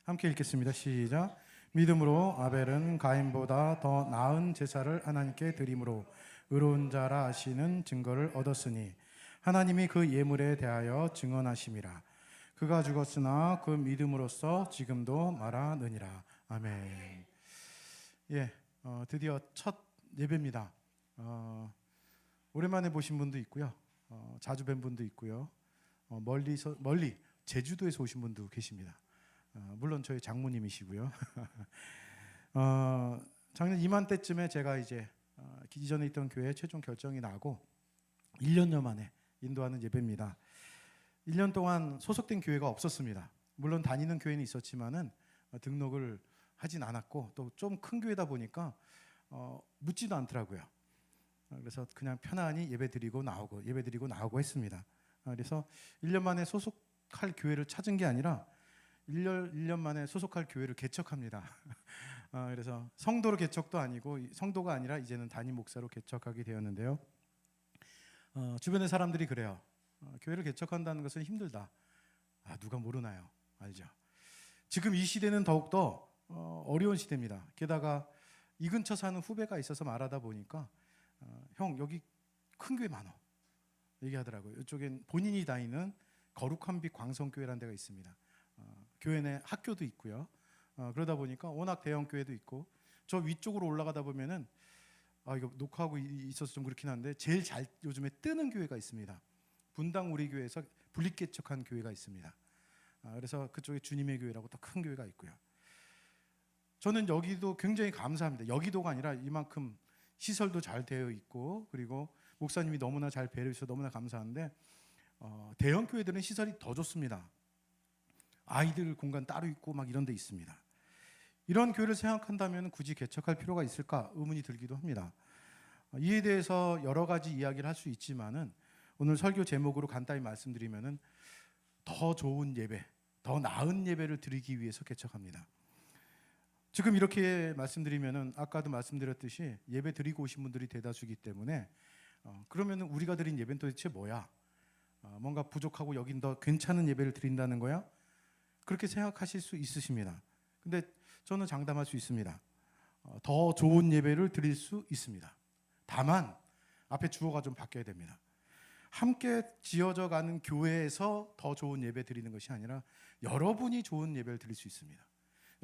함께 읽겠습니다. 시작. 믿음으로 아벨은 가인보다 더 나은 제사를 하나님께 드림으로 의로운 자라 하시는 증거를 얻었으니 하나님이 그 예물에 대하여 증언하심이라. 그가 죽었으나 그 믿음으로써 지금도 말하느니라. 아멘. 드디어 첫 예배입니다. 오랜만에 보신 분도 있고요, 자주 뵌 분도 있고요, 멀리 제주도에서 오신 분도 계십니다. 물론 저희 장모님이시고요. 작년 이맘때쯤에 제가 이제 이전에 있던 교회에 최종 결정이 나고 1년여 만에 인도하는 예배입니다. 1년 동안 소속된 교회가 없었습니다. 물론 다니는 교회는 있었지만은 등록을 하진 않았고, 또 좀 큰 교회다 보니까 묻지도 않더라고요. 그래서 그냥 편안히 예배드리고 나오고 했습니다. 그래서 1년 만에 소속할 교회를 찾은 게 아니라 1년 만에 소속할 교회를 개척합니다. 그래서 성도로 개척도 아니고, 성도가 아니라 이제는 담임 목사로 개척하게 되었는데요. 주변의 사람들이 그래요. 교회를 개척한다는 것은 힘들다. 누가 모르나요? 알죠. 지금 이 시대는 더욱더 어려운 시대입니다. 게다가 이 근처 사는 후배가 있어서 말하다 보니까 형 여기 큰 교회 많어 얘기하더라고요. 이쪽엔 본인이 다니는 거룩한 빛 광성교회라는 데가 있습니다. 교회 내 학교도 있고요. 그러다 보니까 워낙 대형 교회도 있고, 저 위쪽으로 올라가다 보면은 이거 녹화하고 있어서 좀 그렇긴 한데 제일 잘 요즘에 뜨는 교회가 있습니다. 분당 우리 교회에서 분립 개척한 교회가 있습니다. 그래서 그쪽에 주님의 교회라고 또 큰 교회가 있고요. 저는 여기도 굉장히 감사합니다. 여기도가 아니라 이만큼 시설도 잘 되어 있고, 그리고 목사님이 너무나 잘 배려해 주셔서 너무나 감사한데, 대형 교회들은 시설이 더 좋습니다. 아이들 공간 따로 있고 막 이런 데 있습니다. 이런 교회를 생각한다면 굳이 개척할 필요가 있을까 의문이 들기도 합니다. 이에 대해서 여러 가지 이야기를 할 수 있지만은 오늘 설교 제목으로 간단히 말씀드리면은 더 좋은 예배, 더 나은 예배를 드리기 위해서 개척합니다. 지금 이렇게 말씀드리면은 아까도 말씀드렸듯이 예배 드리고 오신 분들이 대다수이기 때문에 그러면은 우리가 드린 예배는 도대체 뭐야? 뭔가 부족하고 여긴 더 괜찮은 예배를 드린다는 거야? 그렇게 생각하실 수 있으십니다. 근데 저는 장담할 수 있습니다. 더 좋은 예배를 드릴 수 있습니다. 다만 앞에 주어가 좀 바뀌어야 됩니다. 함께 지어져 가는 교회에서 더 좋은 예배 드리는 것이 아니라 여러분이 좋은 예배를 드릴 수 있습니다.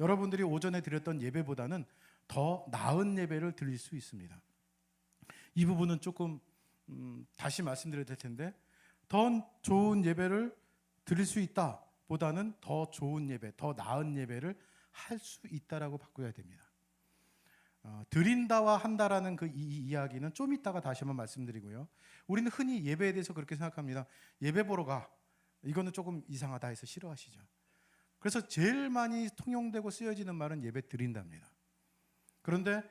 여러분들이 오전에 드렸던 예배보다는 더 나은 예배를 드릴 수 있습니다. 이 부분은 조금 다시 말씀드려야 될 텐데, 더 좋은 예배를 드릴 수 있다 보다는 더 좋은 예배, 더 나은 예배를 할 수 있다라고 바꿔야 됩니다. 드린다와 한다라는 그 이야기는 좀 이따가 다시 한번 말씀드리고요. 우리는 흔히 예배에 대해서 그렇게 생각합니다. 예배 보러 가. 이거는 조금 이상하다 해서 싫어하시죠. 그래서 제일 많이 통용되고 쓰여지는 말은 예배 드린답니다. 그런데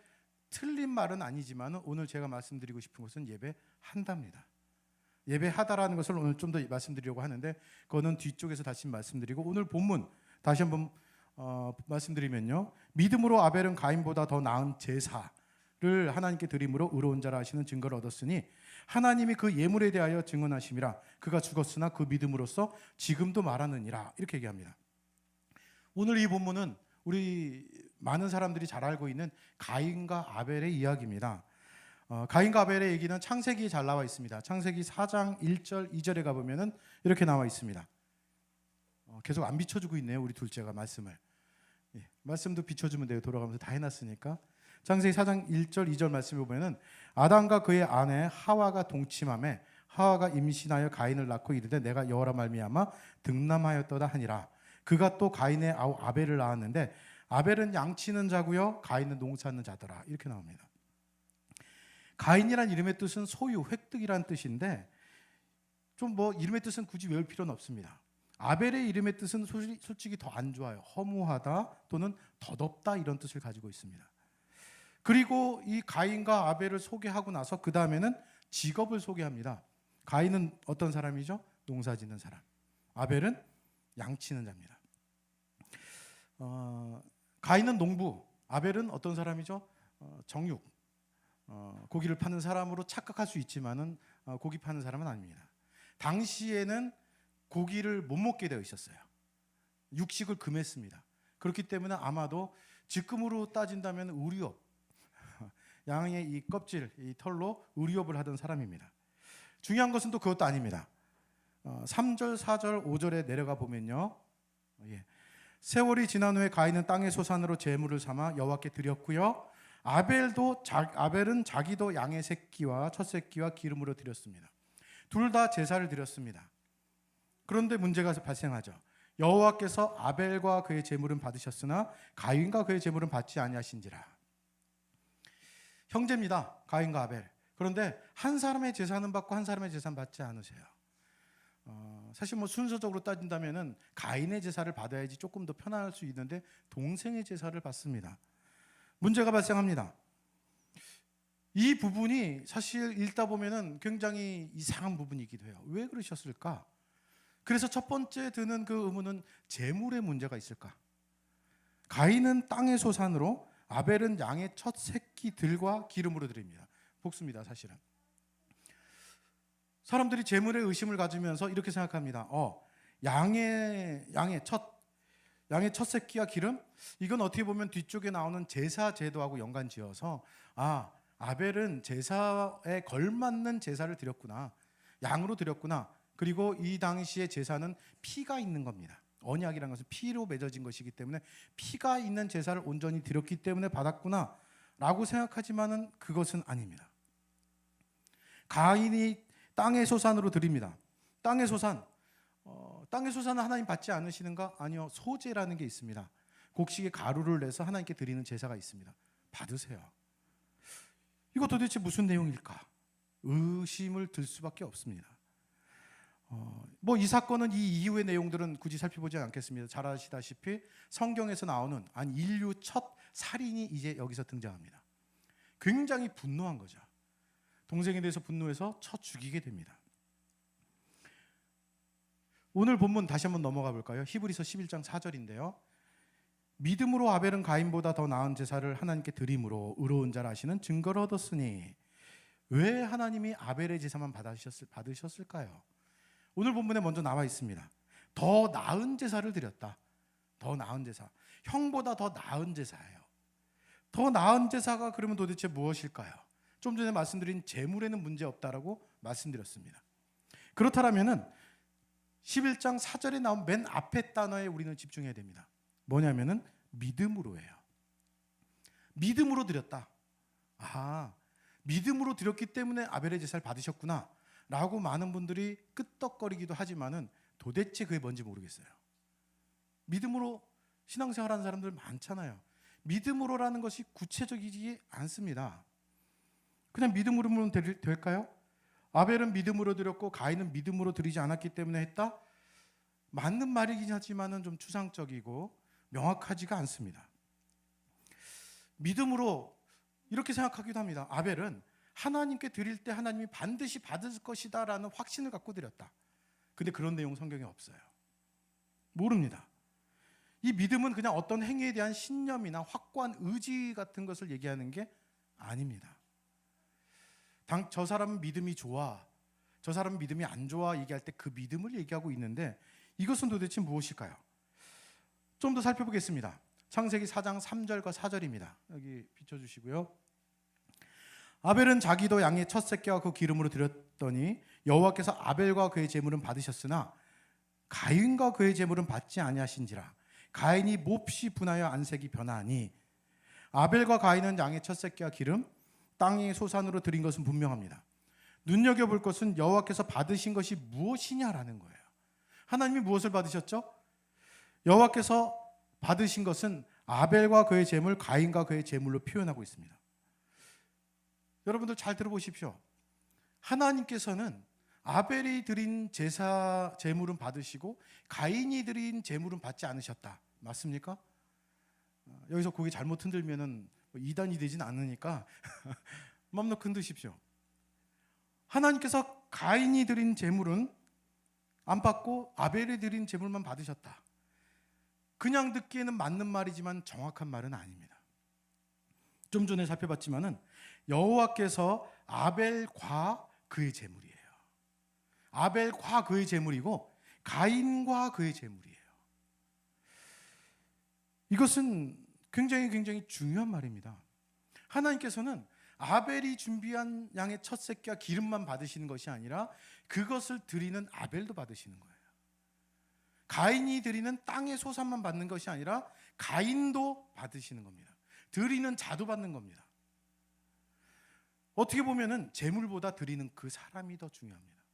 틀린 말은 아니지만 오늘 제가 말씀드리고 싶은 것은 예배 한답니다. 예배하다라는 것을 오늘 좀 더 말씀드리려고 하는데, 그거는 뒤쪽에서 다시 말씀드리고, 오늘 본문 다시 한번 말씀드리면요. 믿음으로 아벨은 가인보다 더 나은 제사를 하나님께 드림으로 의로운 자라 하시는 증거를 얻었으니 하나님이 그 예물에 대하여 증언하심이라. 그가 죽었으나 그 믿음으로써 지금도 말하느니라. 이렇게 얘기합니다. 오늘 이 본문은 우리 많은 사람들이 잘 알고 있는 가인과 아벨의 이야기입니다. 가인과 아벨의 얘기는 창세기에 잘 나와 있습니다. 창세기 4장 1절 2절에 가보면 이렇게 나와 있습니다. 계속 안 비춰주고 있네요, 우리 둘째가 말씀을. 말씀도 비춰주면 돼요. 돌아가면서 다 해놨으니까. 창세기 4장 1절 2절 말씀을 보면 아담과 그의 아내 하와가 동침하매 하와가 임신하여 가인을 낳고 이르되 내가 여호와라 말미암아 득남하였도다 하니라. 그가 또 가인의 아우 아벨을 낳았는데 아벨은 양치는 자고요, 가인은 농사하는 자더라. 이렇게 나옵니다. 가인이란 이름의 뜻은 소유, 획득이란 뜻인데, 좀 이름의 뜻은 굳이 외울 필요는 없습니다. 아벨의 이름의 뜻은 솔직히 더 안 좋아요. 허무하다 또는 덧없다 이런 뜻을 가지고 있습니다. 그리고 이 가인과 아벨을 소개하고 나서 그 다음에는 직업을 소개합니다. 가인은 어떤 사람이죠? 농사짓는 사람. 아벨은 양치는 자입니다. 가인은 농부, 아벨은 어떤 사람이죠? 정육, 고기를 파는 사람으로 착각할 수 있지만은 고기 파는 사람은 아닙니다. 당시에는 고기를 못 먹게 되어 있었어요. 육식을 금했습니다. 그렇기 때문에 아마도 직금으로 따진다면 의류업, 양의 이 껍질, 이 털로 의류업을 하던 사람입니다. 중요한 것은 또 그것도 아닙니다. 3절, 4절, 5절에 내려가 보면요. 세월이 지난 후에 가인은 땅의 소산으로 제물을 삼아 여호와께 드렸고요. 아벨은 자기도 양의 새끼와 첫 새끼와 기름으로 드렸습니다. 둘 다 제사를 드렸습니다. 그런데 문제가 발생하죠. 여호와께서 아벨과 그의 제물은 받으셨으나 가인과 그의 제물은 받지 아니하신지라. 형제입니다. 가인과 아벨. 그런데 한 사람의 제사는 받고 한 사람의 제사는 받지 않으세요. 사실 순서적으로 따진다면은 가인의 제사를 받아야지 조금 더 편안할 수 있는데 동생의 제사를 받습니다. 문제가 발생합니다. 이 부분이 사실 읽다 보면은 굉장히 이상한 부분이기도 해요. 왜 그러셨을까? 그래서 첫 번째 드는 그 의문은 제물의 문제가 있을까? 가인은 땅의 소산으로, 아벨은 양의 첫 새끼들과 기름으로 드립니다. 복수입니다, 사실은. 사람들이 제물에 의심을 가지면서 이렇게 생각합니다. 양의 첫 새끼와 기름? 이건 어떻게 보면 뒤쪽에 나오는 제사 제도하고 연관지어서 아벨은 제사에 걸맞는 제사를 드렸구나. 양으로 드렸구나. 그리고 이 당시의 제사는 피가 있는 겁니다. 언약이라는 것은 피로 맺어진 것이기 때문에 피가 있는 제사를 온전히 드렸기 때문에 받았구나 라고 생각하지만은 그것은 아닙니다. 가인이 땅의 소산으로 드립니다. 땅의 소산은 하나님 받지 않으시는가? 아니요. 소제라는 게 있습니다. 곡식의 가루를 내서 하나님께 드리는 제사가 있습니다. 받으세요. 이거 도대체 무슨 내용일까? 의심을 들 수밖에 없습니다. 이 사건은 이 이후의 내용들은 굳이 살펴보지 않겠습니다. 잘 아시다시피 성경에서 나오는 인류 첫 살인이 이제 여기서 등장합니다. 굉장히 분노한 거죠. 동생에 대해서 분노해서 쳐 죽이게 됩니다. 오늘 본문 다시 한번 넘어가 볼까요? 히브리서 11장 4절인데요. 믿음으로 아벨은 가인보다 더 나은 제사를 하나님께 드림으로 의로운 자라 하시는 증거를 얻었으니. 왜 하나님이 아벨의 제사만 받으셨을까요? 오늘 본문에 먼저 나와 있습니다. 더 나은 제사를 드렸다. 더 나은 제사. 형보다 더 나은 제사예요. 더 나은 제사가 그러면 도대체 무엇일까요? 좀 전에 말씀드린 제물에는 문제 없다라고 말씀드렸습니다. 그렇다면은 11장 4절에 나온 맨 앞에 단어에 우리는 집중해야 됩니다. 뭐냐면은 믿음으로예요. 믿음으로 드렸다. 믿음으로 드렸기 때문에 아벨의 제사를 받으셨구나 라고 많은 분들이 끄떡거리기도 하지만은 도대체 그게 뭔지 모르겠어요. 믿음으로 신앙생활하는 사람들 많잖아요. 믿음으로라는 것이 구체적이지 않습니다. 그냥 믿음으로면 될까요? 아벨은 믿음으로 드렸고 가인은 믿음으로 드리지 않았기 때문에 했다? 맞는 말이긴 하지만은 좀 추상적이고 명확하지가 않습니다. 믿음으로 이렇게 생각하기도 합니다. 아벨은 하나님께 드릴 때 하나님이 반드시 받을 것이다 라는 확신을 갖고 드렸다. 근데 그런 내용 성경에 없어요. 모릅니다. 이 믿음은 그냥 어떤 행위에 대한 신념이나 확고한 의지 같은 것을 얘기하는 게 아닙니다. 저 사람은 믿음이 좋아, 저 사람은 믿음이 안 좋아 얘기할 때 그 믿음을 얘기하고 있는데 이것은 도대체 무엇일까요? 좀 더 살펴보겠습니다. 창세기 4장 3절과 4절입니다. 여기 비춰주시고요. 아벨은 자기도 양의 첫 새끼와 그 기름으로 드렸더니 여호와께서 아벨과 그의 제물은 받으셨으나 가인과 그의 제물은 받지 아니하신지라. 가인이 몹시 분하여 안색이 변하니. 아벨과 가인은 양의 첫 새끼와 기름, 땅의 소산으로 드린 것은 분명합니다. 눈여겨볼 것은 여호와께서 받으신 것이 무엇이냐라는 거예요. 하나님이 무엇을 받으셨죠? 여호와께서 받으신 것은 아벨과 그의 제물, 가인과 그의 제물로 표현하고 있습니다. 여러분들 잘 들어보십시오. 하나님께서는 아벨이 드린 제사 제물은 받으시고 가인이 드린 제물은 받지 않으셨다. 맞습니까? 여기서 고개 잘못 흔들면은 이단이 되진 않으니까 마음 놓고 흔드십시오. 하나님께서 가인이 드린 제물은 안 받고 아벨이 드린 제물만 받으셨다. 그냥 듣기에는 맞는 말이지만 정확한 말은 아닙니다. 좀 전에 살펴봤지만은 여호와께서 아벨과 그의 제물이에요. 아벨과 그의 제물이고 가인과 그의 제물이에요. 이것은 굉장히 중요한 말입니다. 하나님께서는 아벨이 준비한 양의 첫 새끼와 기름만 받으시는 것이 아니라 그것을 드리는 아벨도 받으시는 거예요. 가인이 드리는 땅의 소산만 받는 것이 아니라 가인도 받으시는 겁니다. 드리는 자도 받는 겁니다. 어떻게 보면은 재물보다 드리는 그 사람이 더 중요합니다.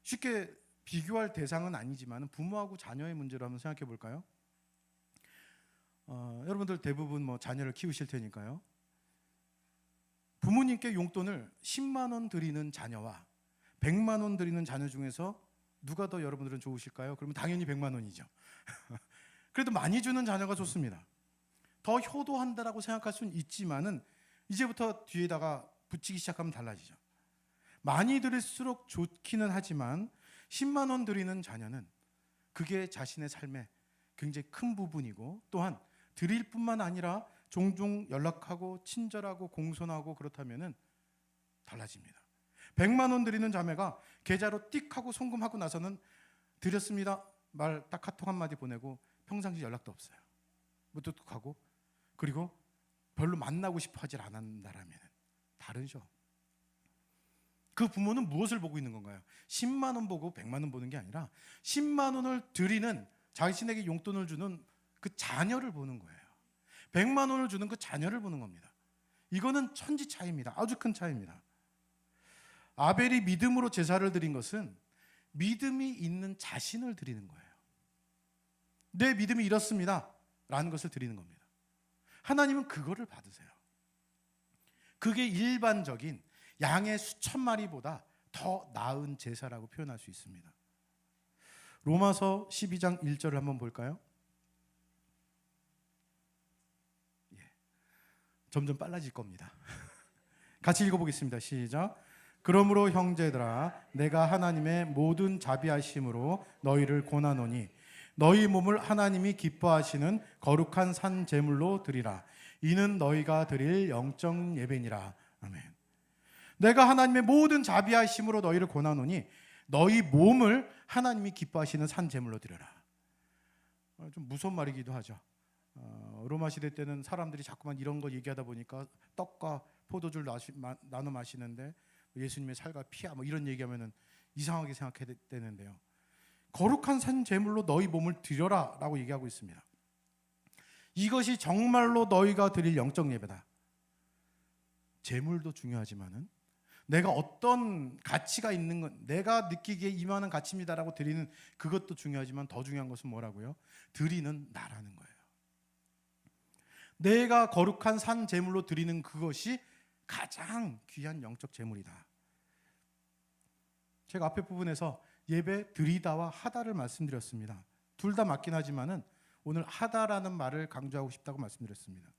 쉽게 비교할 대상은 아니지만 부모하고 자녀의 문제로 한번 생각해 볼까요? 여러분들 대부분 뭐 자녀를 키우실 테니까요. 부모님께 용돈을 10만 원 드리는 자녀와 100만 원 드리는 자녀 중에서 누가 더 여러분들은 좋으실까요? 그러면 당연히 100만 원이죠. 그래도 많이 주는 자녀가 좋습니다. 더 효도한다라고 생각할 수는 있지만은 이제부터 뒤에다가 붙이기 시작하면 달라지죠. 많이 드릴수록 좋기는 하지만 10만 원 드리는 자녀는 그게 자신의 삶의 굉장히 큰 부분이고 또한 드릴 뿐만 아니라 종종 연락하고 친절하고 공손하고 그렇다면은 달라집니다. 100만 원 드리는 자매가 계좌로 띡 하고 송금하고 나서는 드렸습니다 말 딱 카톡 한마디 보내고 평상시 연락도 없어요. 무뚝뚝하고 그리고 별로 만나고 싶어 하질 않는다라면 다르죠. 그 부모는 무엇을 보고 있는 건가요? 10만 원 보고 100만 원 보는 게 아니라 10만 원을 드리는 자신에게 용돈을 주는 그 자녀를 보는 거예요. 100만 원을 주는 그 자녀를 보는 겁니다. 이거는 천지 차이입니다. 아주 큰 차이입니다. 아벨이 믿음으로 제사를 드린 것은 믿음이 있는 자신을 드리는 거예요. 내 믿음이 이렇습니다 라는 것을 드리는 겁니다. 하나님은 그거를 받으세요. 그게 일반적인 양의 수천 마리보다 더 나은 제사라고 표현할 수 있습니다. 로마서 12장 1절을 한번 볼까요? 점점 빨라질 겁니다. 같이 읽어보겠습니다. 시작. 그러므로 형제들아 내가 하나님의 모든 자비하심으로 너희를 권하노니 너희 몸을 하나님이 기뻐하시는 거룩한 산 제물로 드리라. 이는 너희가 드릴 영적 예배니라. 아멘. 내가 하나님의 모든 자비하심으로 너희를 권하노니 너희 몸을 하나님이 기뻐하시는 산 제물로 드려라. 좀 무서운 말이기도 하죠. 로마 시대 때는 사람들이 자꾸만 이런 거 얘기하다 보니까 떡과 포도주를 나눠 마시는데 예수님의 살과 피야 뭐 이런 얘기하면은 이상하게 생각해야 되는데요. 거룩한 산 제물로 너희 몸을 드려라라고 얘기하고 있습니다. 이것이 정말로 너희가 드릴 영적 예배다. 제물도 중요하지만은 내가 어떤 가치가 있는 건 내가 느끼기에 이만한 가치입니다라고 드리는 그것도 중요하지만 더 중요한 것은 뭐라고요? 드리는 나라는 거예요. 내가 거룩한 산 제물로 드리는 그것이 가장 귀한 영적 제물이다. 제가 앞에 부분에서 예배 드리다와 하다를 말씀드렸습니다. 둘 다 맞긴 하지만은 오늘 하다라는 말을 강조하고 싶다고 말씀드렸습니다.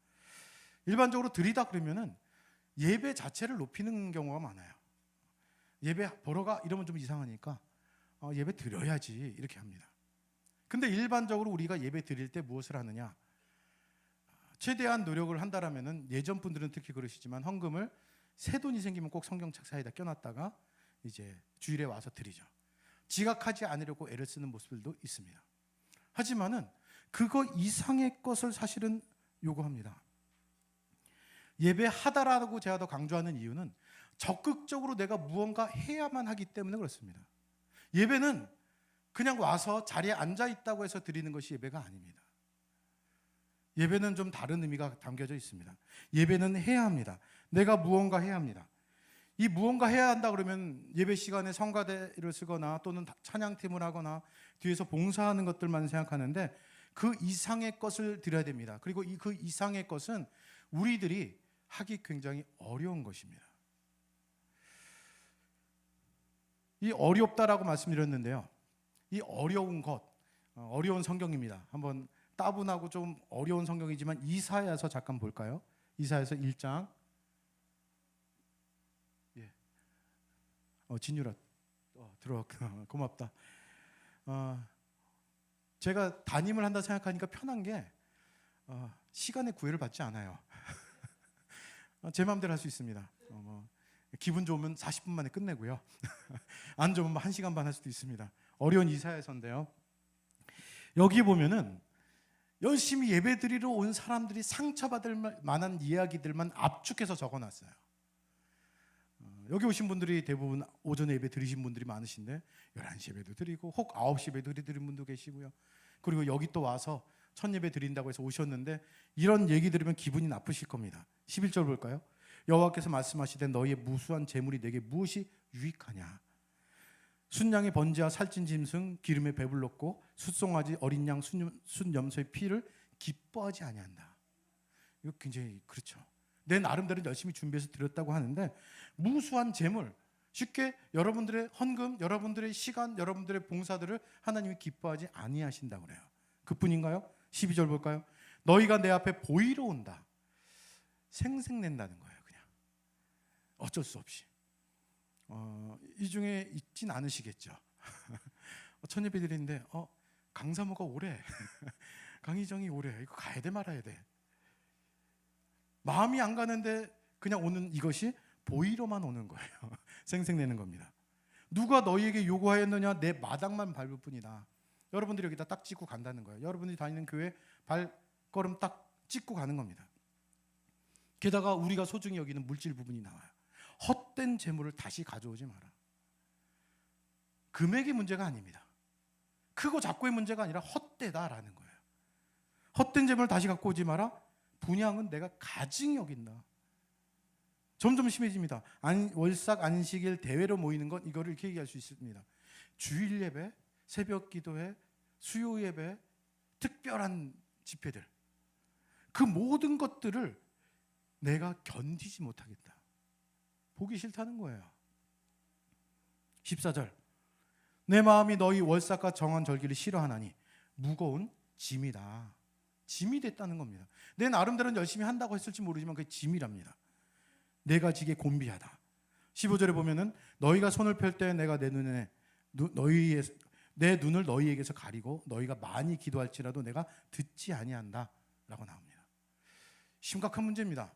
일반적으로 드리다 그러면은 예배 자체를 높이는 경우가 많아요. 예배 보러 가 이러면 좀 이상하니까 예배 드려야지 이렇게 합니다. 근데 일반적으로 우리가 예배 드릴 때 무엇을 하느냐? 최대한 노력을 한다라면은 예전 분들은 특히 그러시지만 헌금을 새 돈이 생기면 꼭 성경책 사이에다 껴놨다가 이제 주일에 와서 드리죠. 지각하지 않으려고 애를 쓰는 모습들도 있습니다. 하지만은 그거 이상의 것을 사실은 요구합니다. 예배하다라고 제가 더 강조하는 이유는 적극적으로 내가 무언가 해야만 하기 때문에 그렇습니다. 예배는 그냥 와서 자리에 앉아 있다고 해서 드리는 것이 예배가 아닙니다. 예배는 좀 다른 의미가 담겨져 있습니다. 예배는 해야 합니다. 내가 무언가 해야 합니다. 이 무언가 해야 한다 그러면 예배 시간에 성가대를 쓰거나 또는 찬양팀을 하거나 뒤에서 봉사하는 것들만 생각하는데 그 이상의 것을 드려야 됩니다. 그리고 그 이상의 것은 우리들이 하기 굉장히 어려운 것입니다. 이 어렵다라고 말씀드렸는데요. 이 어려운 것, 어려운 성경입니다. 한번 따분하고 좀 어려운 성경이지만 이사야서 잠깐 볼까요? 이사야서 1장. 예. 진유라 들어와 고맙다. 제가 담임을 한다 생각하니까 편한 게 시간의 구애를 받지 않아요. 제 마음대로 할 수 있습니다. 기분 좋으면 40분 만에 끝내고요. 안 좋으면 1시간 반 할 수도 있습니다. 어려운 이사야서인데요. 여기 보면은 열심히 예배드리러 온 사람들이 상처받을 만한 이야기들만 압축해서 적어놨어요. 여기 오신 분들이 대부분 오전에 예배 드리신 분들이 많으신데 11시 예배도 드리고 혹 9시 예배도 드리는 분도 계시고요. 그리고 여기 또 와서 첫 예배 드린다고 해서 오셨는데 이런 얘기 들으면 기분이 나쁘실 겁니다. 11절 볼까요? 여호와께서 말씀하시되 너희의 무수한 재물이 내게 무엇이 유익하냐? 순양의 번제와 살찐 짐승 기름에 배불렀고 숫송아지 어린 양 순염소의 피를 기뻐하지 아니한다. 이거 굉장히 그렇죠. 내 나름대로 열심히 준비해서 드렸다고 하는데 무수한 재물, 쉽게 여러분들의 헌금, 여러분들의 시간, 여러분들의 봉사들을 하나님이 기뻐하지 아니하신다고 그래요. 그뿐인가요? 12절 볼까요? 너희가 내 앞에 보이러 온다. 생색낸다는 거예요. 그냥 어쩔 수 없이. 이 중에 있진 않으시겠죠. 첫 예배 드리는데 강사모가 오래 강희정이 오래 이거 가야 돼 말아야 돼. 마음이 안 가는데 그냥 오는 이것이 보이러만 오는 거예요. 생색내는 겁니다. 누가 너희에게 요구하였느냐? 내 마당만 밟을 뿐이다. 여러분들이 여기다 딱 찍고 간다는 거예요. 여러분들이 다니는 교회 발걸음 딱 찍고 가는 겁니다. 게다가 우리가 소중히 여기는 물질 부분이 나와요. 헛된 재물을 다시 가져오지 마라. 금액의 문제가 아닙니다. 크고 작고의 문제가 아니라 헛되다라는 거예요. 헛된 재물을 다시 갖고 오지 마라. 분향은 내가 가증히 여긴다. 점점 심해집니다. 월삭 안식일 대회로 모이는 건 이거를 이렇게 얘기할 수 있습니다. 주일 예배, 새벽 기도회, 수요 예배, 특별한 집회들, 그 모든 것들을 내가 견디지 못하겠다. 보기 싫다는 거예요. 14절 내 마음이 너희 월삭과 정한 절기를 싫어하나니 무거운 짐이다. 짐이 됐다는 겁니다. 내 나름대로는 열심히 한다고 했을지 모르지만 그게 짐이랍니다. 내가 지게 곤비하다. 15절에 보면은 너희가 손을 펼 때 내가 내 눈을 너희에게서 가리고 너희가 많이 기도할지라도 내가 듣지 아니한다 라고 나옵니다. 심각한 문제입니다.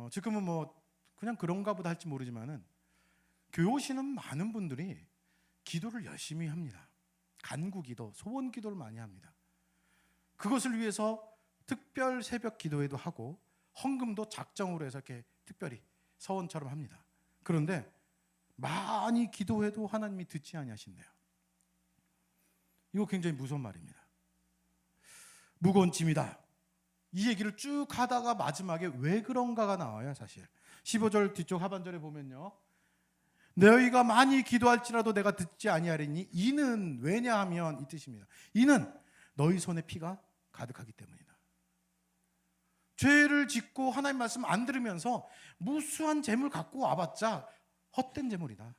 지금은 뭐 그냥 그런가 보다 할지 모르지만은 교회 오시는 많은 분들이 기도를 열심히 합니다. 간구 기도, 소원 기도를 많이 합니다. 그것을 위해서 특별 새벽 기도회도 하고 헌금도 작정으로 해서 이렇게 특별히 서원처럼 합니다. 그런데 많이 기도해도 하나님이 듣지 아니하신대요. 이거 굉장히 무서운 말입니다. 무거운 짐이다. 이 얘기를 쭉 하다가 마지막에 왜 그런가가 나와요. 사실 15절 뒤쪽 하반절에 보면요, 너희가 많이 기도할지라도 내가 듣지 아니하리니 이는 왜냐하면 이 뜻입니다. 이는 너희 손에 피가 가득하기 때문이다. 죄를 짓고 하나님 말씀 안 들으면서 무수한 재물 갖고 와봤자 헛된 재물이다.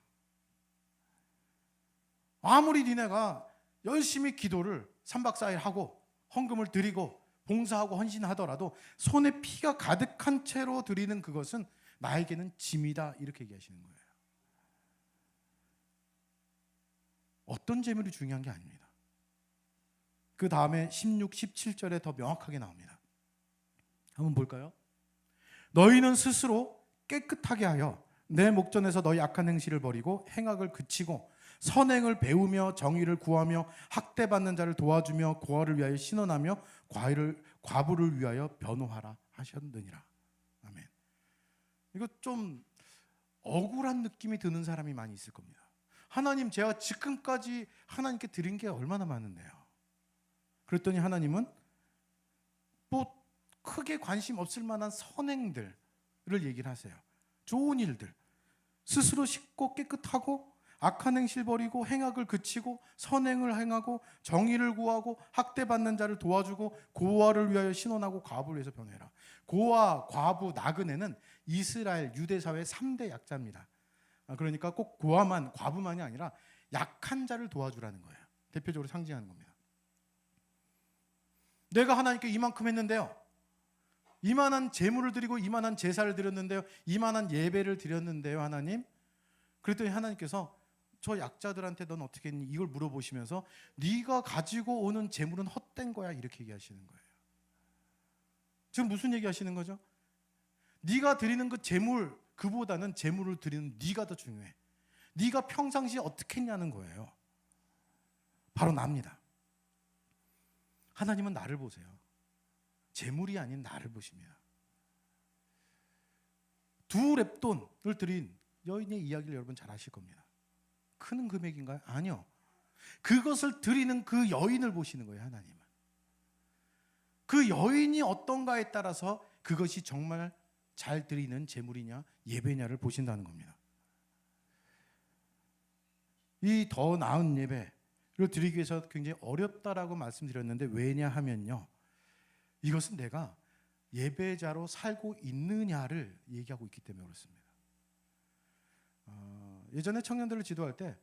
아무리 니네가 열심히 기도를 3박 4일 하고 헌금을 드리고 봉사하고 헌신하더라도 손에 피가 가득한 채로 드리는 그것은 나에게는 짐이다. 이렇게 얘기하시는 거예요. 어떤 재물이 중요한 게 아닙니다. 그 다음에 16, 17절에 더 명확하게 나옵니다. 한번 볼까요? 너희는 스스로 깨끗하게 하여 내 목전에서 너희 악한 행실을 버리고 행악을 그치고 선행을 배우며 정의를 구하며 학대받는 자를 도와주며 고아를 위하여 신원하며 과부를 위하여 변호하라 하셨느니라. 아멘. 이거 좀 억울한 느낌이 드는 사람이 많이 있을 겁니다. 하나님, 제가 지금까지 하나님께 드린 게 얼마나 많은데요. 그랬더니 하나님은 뭐 크게 관심 없을 만한 선행들을 얘기를 하세요. 좋은 일들, 스스로 씻고 깨끗하고 악한 행실 버리고 행악을 그치고 선행을 행하고 정의를 구하고 학대받는 자를 도와주고 고아를 위하여 신원하고 과부를 위해서 변호해라. 고아, 과부, 나그네는 이스라엘 유대사회의 3대 약자입니다. 그러니까 꼭 고아만, 과부만이 아니라 약한 자를 도와주라는 거예요. 대표적으로 상징하는 겁니다. 내가 하나님께 이만큼 했는데요, 이만한 제물을 드리고 이만한 제사를 드렸는데요, 이만한 예배를 드렸는데요, 하나님. 그랬더니 하나님께서 저 약자들한테 넌 어떻게 했니? 이걸 물어보시면서 네가 가지고 오는 제물은 헛된 거야, 이렇게 얘기하시는 거예요. 지금 무슨 얘기하시는 거죠? 네가 드리는 그 제물, 그보다는 제물을 드리는 네가 더 중요해. 네가 평상시에 어떻게 했냐는 거예요. 바로 납니다. 하나님은 나를 보세요. 재물이 아닌 나를 보십니다. 2렙돈을 드린 여인의 이야기를 여러분 잘 아실 겁니다. 큰 금액인가요? 아니요. 그것을 드리는 그 여인을 보시는 거예요, 하나님은. 그 여인이 어떤가에 따라서 그것이 정말 잘 드리는 재물이냐 예배냐를 보신다는 겁니다. 이 더 나은 예배를 드리기 위해서 굉장히 어렵다라고 말씀드렸는데 왜냐하면요, 이것은 내가 예배자로 살고 있느냐를 얘기하고 있기 때문에 그렇습니다. 예전에 청년들을 지도할 때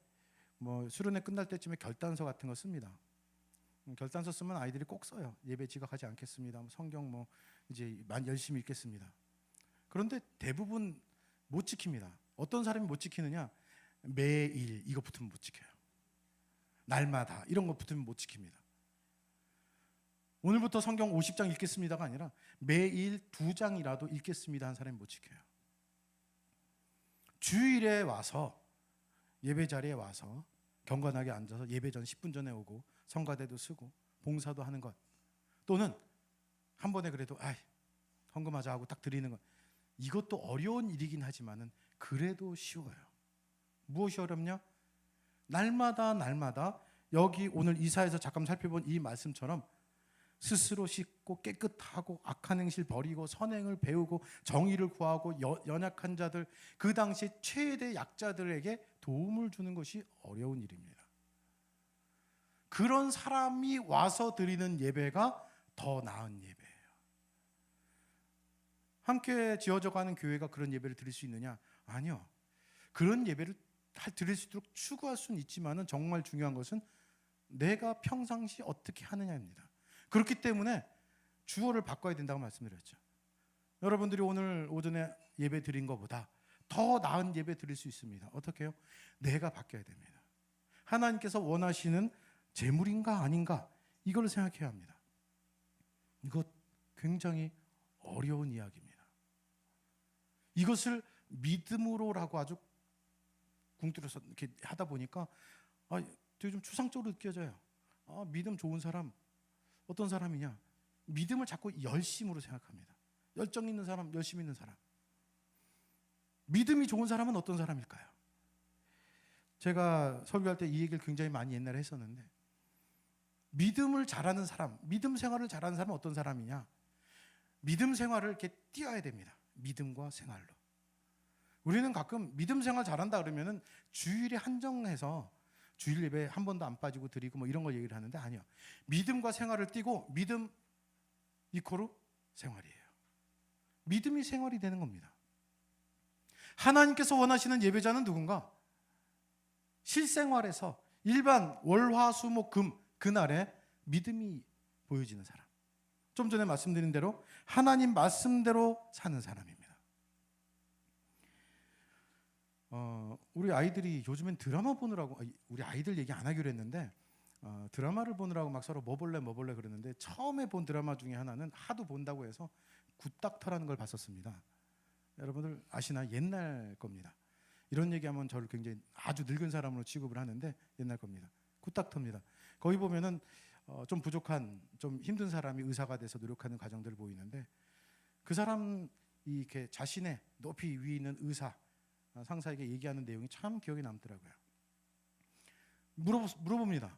수련회 끝날 때쯤에 결단서 같은 거 씁니다. 결단서 쓰면 아이들이 꼭 써요. 예배 지각하지 않겠습니다. 성경 이제 열심히 읽겠습니다. 그런데 대부분 못 지킵니다. 어떤 사람이 못 지키느냐? 매일 이거 붙으면 못 지켜요. 날마다 이런 거 붙으면 못 지킵니다. 오늘부터 성경 50장 읽겠습니다가 아니라 매일 2장이라도 읽겠습니다 한 사람이 못 지켜요. 주일에 와서 예배 자리에 와서 경건하게 앉아서 예배 전 10분 전에 오고 성가대도 쓰고 봉사도 하는 것, 또는 한 번에 그래도 헌금하자 하고 딱 드리는 것, 이것도 어려운 일이긴 하지만은 그래도 쉬워요. 무엇이 어렵냐? 날마다 여기 오늘 이사에서 잠깐 살펴본 이 말씀처럼 스스로 씻고 깨끗하고 악한 행실 버리고 선행을 배우고 정의를 구하고 연약한 자들, 그 당시 최대 약자들에게 도움을 주는 것이 어려운 일입니다. 그런 사람이 와서 드리는 예배가 더 나은 예배예요. 함께 지어져 가는 교회가 그런 예배를 드릴 수 있느냐? 아니요. 그런 예배를 드릴 수 있도록 추구할 수는 있지만은 정말 중요한 것은 내가 평상시 어떻게 하느냐입니다. 그렇기 때문에 주어를 바꿔야 된다고 말씀드렸죠. 여러분들이 오늘 오전에 예배 드린 것보다 더 나은 예배 드릴 수 있습니다. 어떻게 해요? 내가 바뀌어야 됩니다. 하나님께서 원하시는 재물인가 아닌가, 이걸 생각해야 합니다. 이것 굉장히 어려운 이야기입니다. 이것을 믿음으로라고 아주 궁뚫어서 이렇게 하다 보니까 되게 좀 추상적으로 느껴져요. 믿음 좋은 사람 어떤 사람이냐? 믿음을 자꾸 열심으로 생각합니다. 열정 있는 사람, 열심 있는 사람. 믿음이 좋은 사람은 어떤 사람일까요? 제가 설교할 때 이 얘기를 굉장히 많이 옛날에 했었는데, 믿음을 잘하는 사람, 믿음 생활을 잘하는 사람은 어떤 사람이냐? 믿음 생활을 이렇게 띄어야 됩니다. 믿음과 생활로. 우리는 가끔 믿음 생활 잘한다 그러면은 주일에 한정해서 주일 예배 한 번도 안 빠지고 드리고 이런 거 얘기를 하는데, 아니요. 믿음과 생활을 띄고 믿음 이코르 생활이에요. 믿음이 생활이 되는 겁니다. 하나님께서 원하시는 예배자는 누군가? 실생활에서 일반 월화수목금 그날에 믿음이 보여지는 사람. 좀 전에 말씀드린 대로 하나님 말씀대로 사는 사람입니다. 우리 아이들이 요즘엔 드라마 보느라고, 우리 아이들 얘기 안 하기로 했는데 드라마를 보느라고 막 서로 뭐 볼래 그러는데, 처음에 본 드라마 중에 하나는 하도 본다고 해서 굿닥터라는 걸 봤었습니다. 여러분들 아시나? 옛날 겁니다. 이런 얘기하면 저를 굉장히 아주 늙은 사람으로 취급을 하는데 옛날 겁니다. 굿닥터입니다. 거기 보면은 좀 부족한, 좀 힘든 사람이 의사가 돼서 노력하는 과정들을 보이는데, 그 사람이 이렇게 자신의 높이 위에 있는 의사 상사에게 얘기하는 내용이 참 기억에 남더라고요. 물어봅니다.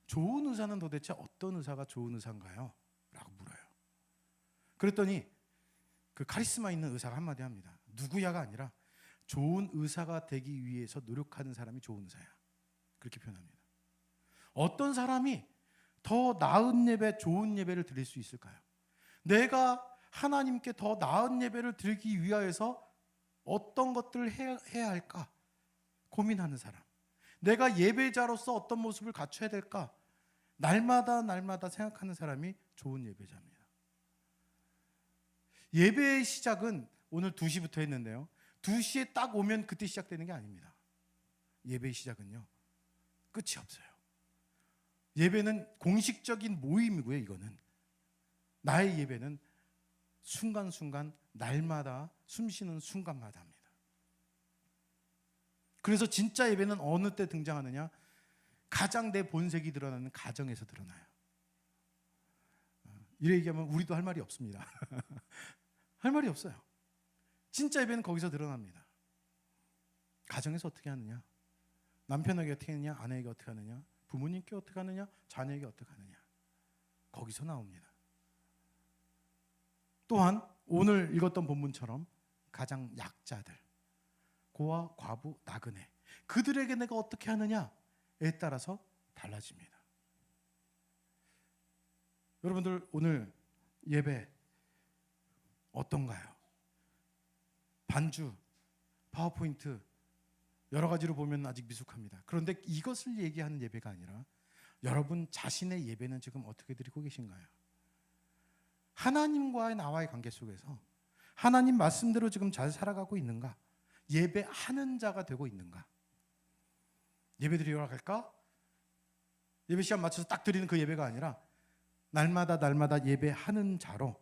좋은 의사는 도대체 어떤 의사가 좋은 의사인가요? 라고 물어요. 그랬더니 그 카리스마 있는 의사가 한마디 합니다. 누구야가 아니라 좋은 의사가 되기 위해서 노력하는 사람이 좋은 의사야. 그렇게 표현합니다. 어떤 사람이 더 나은 예배, 좋은 예배를 드릴 수 있을까요? 내가 하나님께 더 나은 예배를 드리기 위하여서 어떤 것들을 해야 할까 고민하는 사람, 내가 예배자로서 어떤 모습을 갖춰야 될까 날마다 생각하는 사람이 좋은 예배자입니다. 예배의 시작은 오늘 2시부터 했는데요, 2시에 딱 오면 그때 시작되는 게 아닙니다. 예배의 시작은요, 끝이 없어요. 예배는 공식적인 모임이고요. 이거는 나의 예배는 순간순간, 날마다, 숨쉬는 순간마다 합니다. 그래서 진짜 예배는 어느 때 등장하느냐? 가장 내 본색이 드러나는 가정에서 드러나요. 이래 얘기하면 우리도 할 말이 없습니다. 할 말이 없어요. 진짜 예배는 거기서 드러납니다. 가정에서 어떻게 하느냐, 남편에게 어떻게 하느냐, 아내에게 어떻게 하느냐, 부모님께 어떻게 하느냐, 자녀에게 어떻게 하느냐, 거기서 나옵니다. 또한 오늘 읽었던 본문처럼 가장 약자들, 고아, 과부, 나그네, 그들에게 내가 어떻게 하느냐에 따라서 달라집니다. 여러분들 오늘 예배 어떤가요? 반주, 파워포인트 여러 가지로 보면 아직 미숙합니다. 그런데 이것을 얘기하는 예배가 아니라 여러분 자신의 예배는 지금 어떻게 드리고 계신가요? 하나님과의 나와의 관계 속에서 하나님 말씀대로 지금 잘 살아가고 있는가? 예배하는 자가 되고 있는가? 예배 드리러 갈까? 예배 시간 맞춰서 딱 드리는 그 예배가 아니라 날마다 예배하는 자로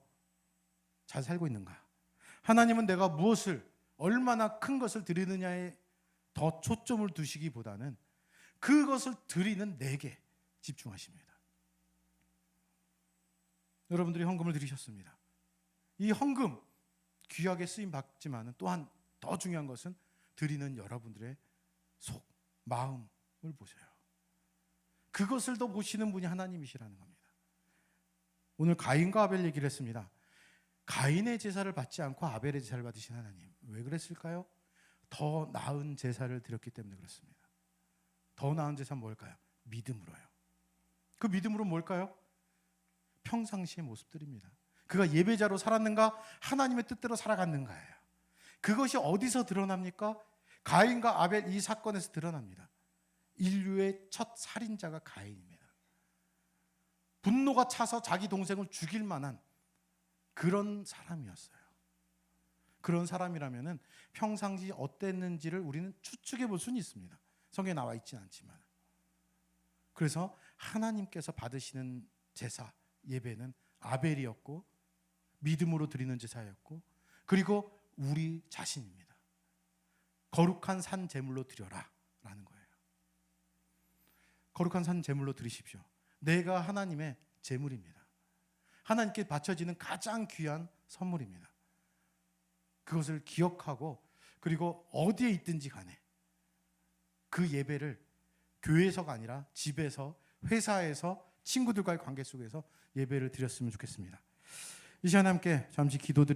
잘 살고 있는가? 하나님은 내가 무엇을 얼마나 큰 것을 드리느냐에 더 초점을 두시기보다는 그것을 드리는 내게 집중하십니다. 여러분들이 헌금을 드리셨습니다. 이 헌금 귀하게 쓰임 받지만 또한 더 중요한 것은 드리는 여러분들의 속, 마음을 보세요. 그것을 더 보시는 분이 하나님이시라는 겁니다. 오늘 가인과 아벨 얘기를 했습니다. 가인의 제사를 받지 않고 아벨의 제사를 받으신 하나님, 왜 그랬을까요? 더 나은 제사를 드렸기 때문에 그렇습니다. 더 나은 제사는 뭘까요? 믿음으로요. 그 믿음으로 뭘까요? 평상시의 모습들입니다. 그가 예배자로 살았는가, 하나님의 뜻대로 살아갔는가예요. 그것이 어디서 드러납니까? 가인과 아벨 이 사건에서 드러납니다. 인류의 첫 살인자가 가인입니다. 분노가 차서 자기 동생을 죽일 만한 그런 사람이었어요. 그런 사람이라면 평상시 어땠는지를 우리는 추측해 볼 수는 있습니다. 성경에 나와 있지는 않지만. 그래서 하나님께서 받으시는 제사, 예배는 아벨이었고 믿음으로 드리는 제사였고, 그리고 우리 자신입니다. 거룩한 산 제물로 드려라 라는 거예요. 거룩한 산 제물로 드리십시오. 내가 하나님의 제물입니다. 하나님께 바쳐지는 가장 귀한 선물입니다. 그것을 기억하고, 그리고 어디에 있든지 간에 그 예배를 교회에서가 아니라 집에서, 회사에서, 친구들과의 관계 속에서 예배를 드렸으면 좋겠습니다. 이 시간에 함께 잠시 기도드리는